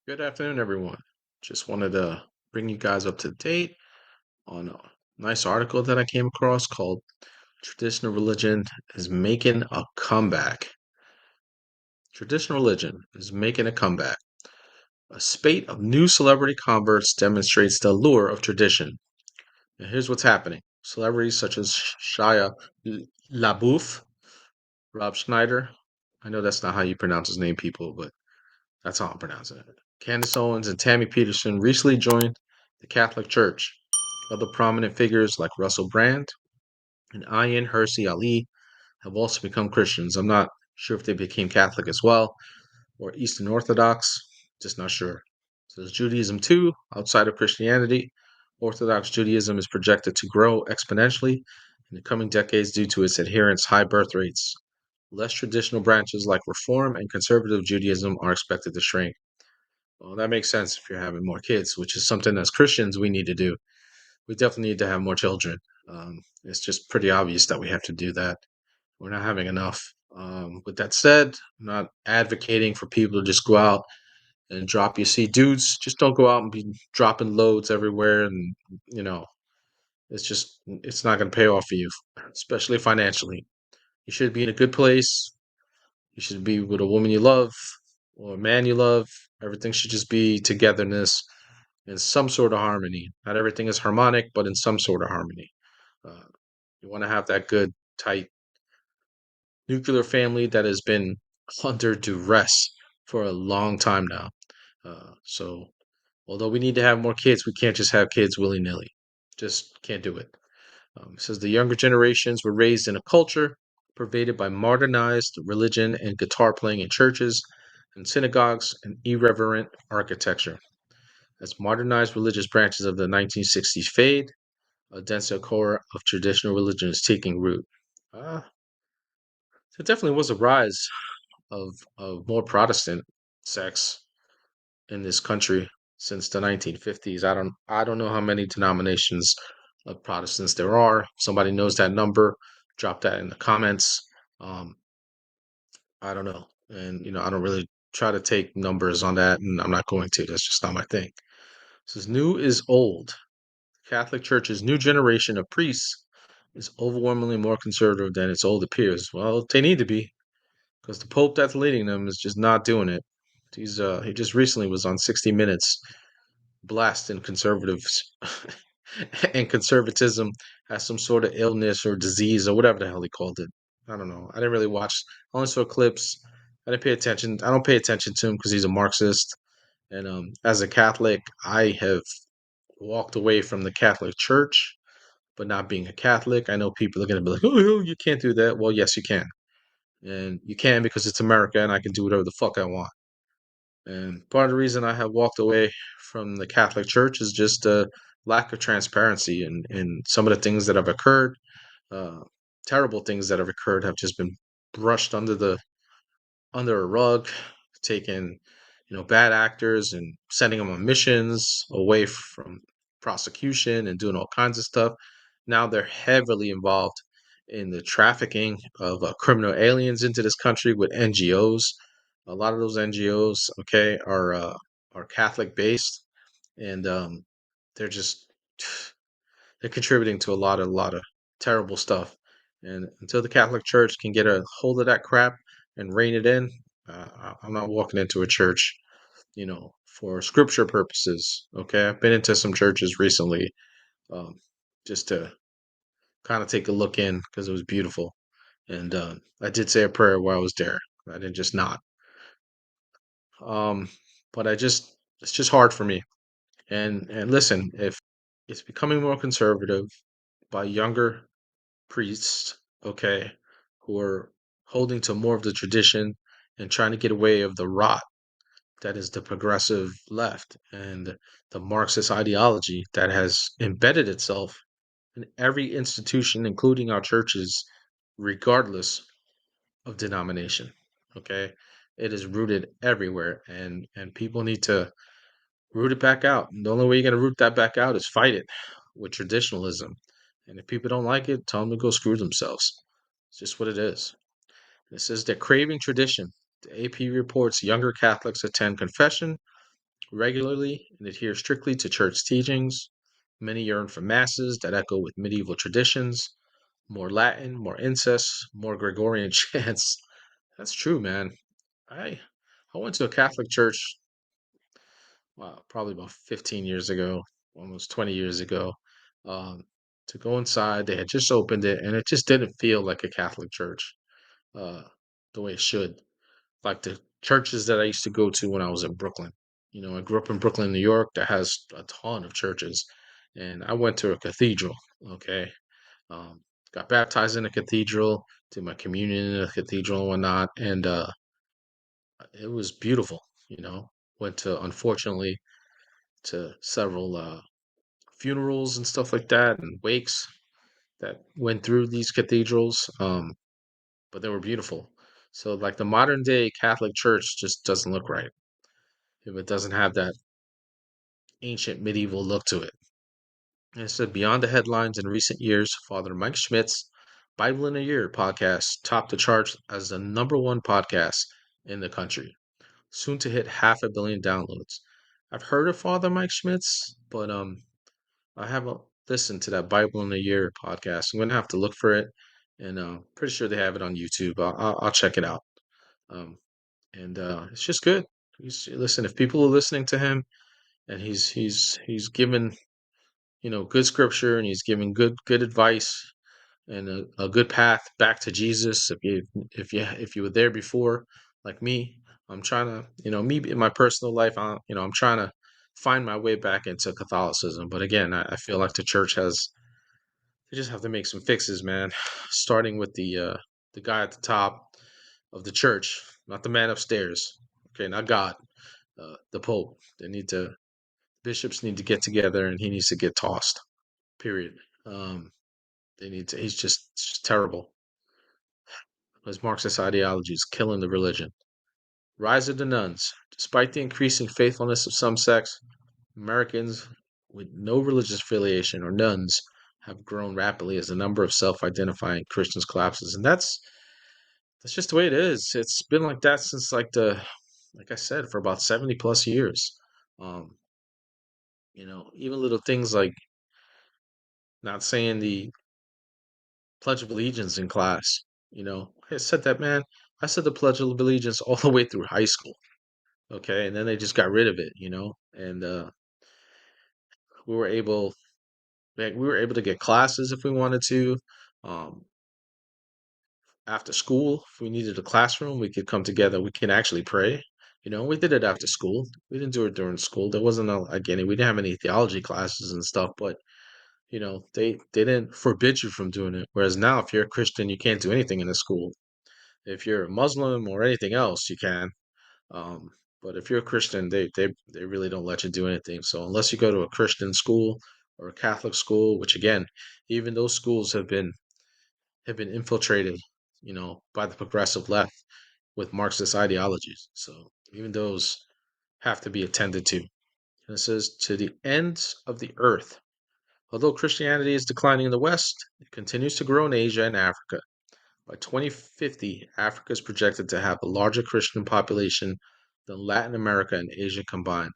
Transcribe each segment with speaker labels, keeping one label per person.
Speaker 1: Good afternoon, everyone. Just wanted to bring you guys up to date on a nice article that I came across called Traditional Religion is Making a Comeback. Traditional religion is making a comeback. A spate of new celebrity converts demonstrates the allure of tradition. And here's what's happening. Celebrities such as Shia LaBeouf, Rob Schneider. I know that's not how you pronounce his name, people, but that's how I'm pronouncing it. Candace Owens and Tammy Peterson recently joined the Catholic Church. Other prominent figures like Russell Brand and Ayan Hersey Ali have also become Christians. I'm not sure if they became Catholic as well or Eastern Orthodox, just not sure. So there's Judaism too, outside of Christianity. Orthodox Judaism is projected to grow exponentially in the coming decades due to its adherents' high birth rates. Less traditional branches like Reform and Conservative Judaism are expected to shrink. Well, that makes sense if you're having more kids, which is something as Christians we need to do. We definitely need to have more children. It's just pretty obvious that we have to do that. We're not having enough. With that said, I'm not advocating for people to just go out and drop. You see, dudes, just don't go out and be dropping loads everywhere, and you know, it's not going to pay off for you, especially financially. You should be in a good place. You should be with a woman you love or a man you love. Everything should just be togetherness in some sort of harmony. Not everything is harmonic, but in some sort of harmony. Uh, you want to have that good, tight nuclear family that has been under duress for a long time now. So, although we need to have more kids, we can't just have kids willy nilly. Just can't do it. It says the younger generations were raised in a culture pervaded by modernized religion and guitar playing in churches and synagogues and irreverent architecture. As modernized religious branches of the 1960s fade, a denser core of traditional religion is taking root. Uh, there definitely was a rise of more Protestant sects in this country since the 1950s. I don't know how many denominations of Protestants there are. If somebody knows that number, drop that in the comments. Um, I don't know, and I don't really try to take numbers on that, and I'm not going to. That's just not my thing. It says new is old. Catholic Church's new generation of priests is overwhelmingly more conservative than its older peers. Well, they need to be, because the Pope that's leading them is just not doing it. He just recently was on 60 Minutes blasting conservatives and conservatism has some sort of illness or disease or whatever the hell he called it. I don't know. I didn't really watch. I only saw clips. I didn't pay attention. I don't pay attention to him because he's a Marxist. And as a Catholic, I have walked away from the Catholic Church, but not being a Catholic. I know people are going to be like, oh, you can't do that. Well, yes, you can. And you can because it's America and I can do whatever the fuck I want. And part of the reason I have walked away from the Catholic Church is just a lack of transparency and some of the things that have occurred. Uh, Terrible things that have occurred have just been brushed under a rug, taking bad actors and sending them on missions away from prosecution and doing all kinds of stuff. Now they're heavily involved in the trafficking of criminal aliens into this country with NGOs. A lot of those NGOs, okay, are Catholic based, and they're just they're contributing to a lot of terrible stuff. And until the Catholic Church can get a hold of that crap and rein it in, I'm not walking into a church, for scripture purposes. Okay, I've been into some churches recently, um, just to kind of take a look in because it was beautiful, and I did say a prayer while I was there. I didn't just not. Um, but it's just hard for me. And listen, if it's becoming more conservative by younger priests, okay, who are holding to more of the tradition and trying to get away of the rot that is the progressive left and the Marxist ideology that has embedded itself in every institution, including our churches, regardless of denomination. Okay, it is rooted everywhere, and people need to root it back out. And the only way you're going to root that back out is fight it with traditionalism. And if people don't like it, tell them to go screw themselves. It's just what it is. It says they're craving tradition. The AP reports younger Catholics attend confession regularly and adhere strictly to church teachings. Many yearn for masses that echo with medieval traditions, more Latin, more incest, more Gregorian chants. That's true, man. I I went to a Catholic church, probably about 15 years ago, almost 20 years ago. Um, to go inside, they had just opened it, and it just didn't feel like a Catholic church, uh, the way it should. Like the churches that I used to go to when I was in Brooklyn. I grew up in Brooklyn, New York, that has a ton of churches, and I went to a cathedral. Okay, um, got baptized in a cathedral, did my communion in a cathedral and whatnot, and it was beautiful. Went to, unfortunately, to several funerals and stuff like that, and wakes that went through these cathedrals, but they were beautiful. So, like, the modern day Catholic Church just doesn't look right if it doesn't have that ancient medieval look to it. And it said, beyond the headlines in recent years, Father Mike Schmidt's Bible in a Year podcast topped the charts as the number one podcast in the country, soon to hit 500 million downloads. I've heard of Father Mike Schmidt's, but I haven't listened to that Bible in a Year podcast. I'm gonna have to look for it, and pretty sure they have it on YouTube. I'll check it out. Um, and it's just good. Listen, if people are listening to him, and he's given good scripture, and he's giving good advice, and a good path back to Jesus. If you were there before, like me, I'm trying to, me in my personal life, I'm trying to find my way back into Catholicism. But again, I feel like the church has they just have to make some fixes, man. Starting with the guy at the top of the church, not the man upstairs. Okay, not God, the Pope. Bishops need to get together, and he needs to get tossed. Period. Um, they need to. He's just terrible. His Marxist ideology is killing the religion. Rise of the nuns. Despite the increasing faithfulness of some sects, Americans with no religious affiliation or nuns have grown rapidly as the number of self-identifying Christians collapses, and that's just the way it is. It's been like that since like I said, for about 70 plus years. Um, even little things like not saying the Pledge of Allegiance in class. I said that, man. I said the Pledge of Allegiance all the way through high school. Okay, and then they just got rid of it. And we were able, we were able to get classes if we wanted to. Um, After school, if we needed a classroom, we could come together. We can actually pray. We did it after school. We didn't do it during school. There wasn't again, we didn't have any theology classes and stuff, but they didn't forbid you from doing it. Whereas now, if you're a Christian, you can't do anything in the school. If you're a Muslim or anything else, you can. Um, but if you're a Christian, they really don't let you do anything. So unless you go to a Christian school or a Catholic school, which again, even those schools have been infiltrated, by the progressive left with Marxist ideologies. So even those have to be attended to. And it says, to the ends of the earth. Although Christianity is declining in the West, it continues to grow in Asia and Africa. By 2050, Africa is projected to have a larger Christian population than Latin America and Asia combined.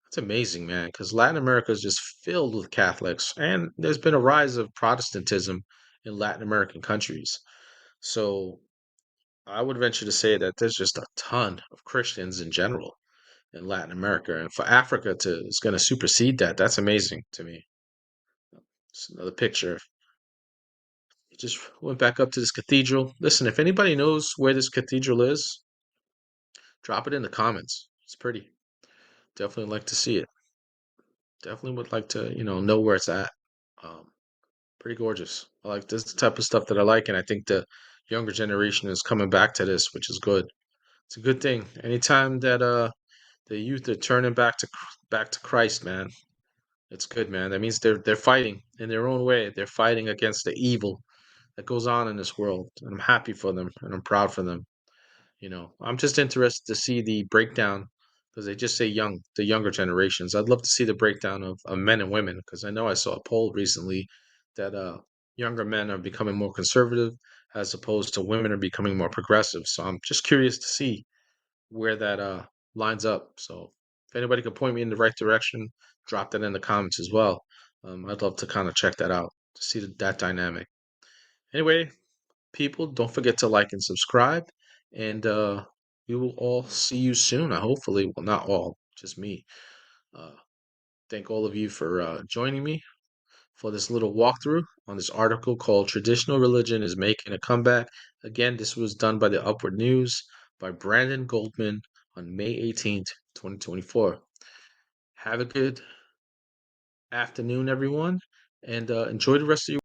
Speaker 1: That's amazing, man, because Latin America is just filled with Catholics, and there's been a rise of Protestantism in Latin American countries. So I would venture to say that there's just a ton of Christians in general in Latin America, and for Africa to is going to supersede that. That's amazing to me. It's another picture. He just went back up to this cathedral. Listen, if anybody knows where this cathedral is, drop it in the comments. It's pretty. Definitely like to see it. Definitely would like to, know where it's at. Um, Pretty gorgeous. I like this is the type of stuff that I like, and I think the younger generation is coming back to this, which is good. It's a good thing. Anytime that the youth are turning back to Christ, man, it's good, man. That means they're fighting in their own way. They're fighting against the evil that goes on in this world, and I'm happy for them, and I'm proud for them. I'm just interested to see the breakdown because they just say the younger generations. I'd love to see the breakdown of men and women because I know I saw a poll recently that younger men are becoming more conservative as opposed to women are becoming more progressive. So I'm just curious to see where that lines up. So If anybody could point me in the right direction, drop that in the comments as well. I'd love to kind of check that out to see that dynamic. Anyway, people, don't forget to like and subscribe, and we will all see you soon. Hopefully, well, not all, just me. Uh, thank all of you for joining me for this little walkthrough on this article called Traditional Religion is Making a Comeback. Again, this was done by the Upward News by Brandon Goldman on May 18th, 2024. Have a good afternoon, everyone, and enjoy the rest of your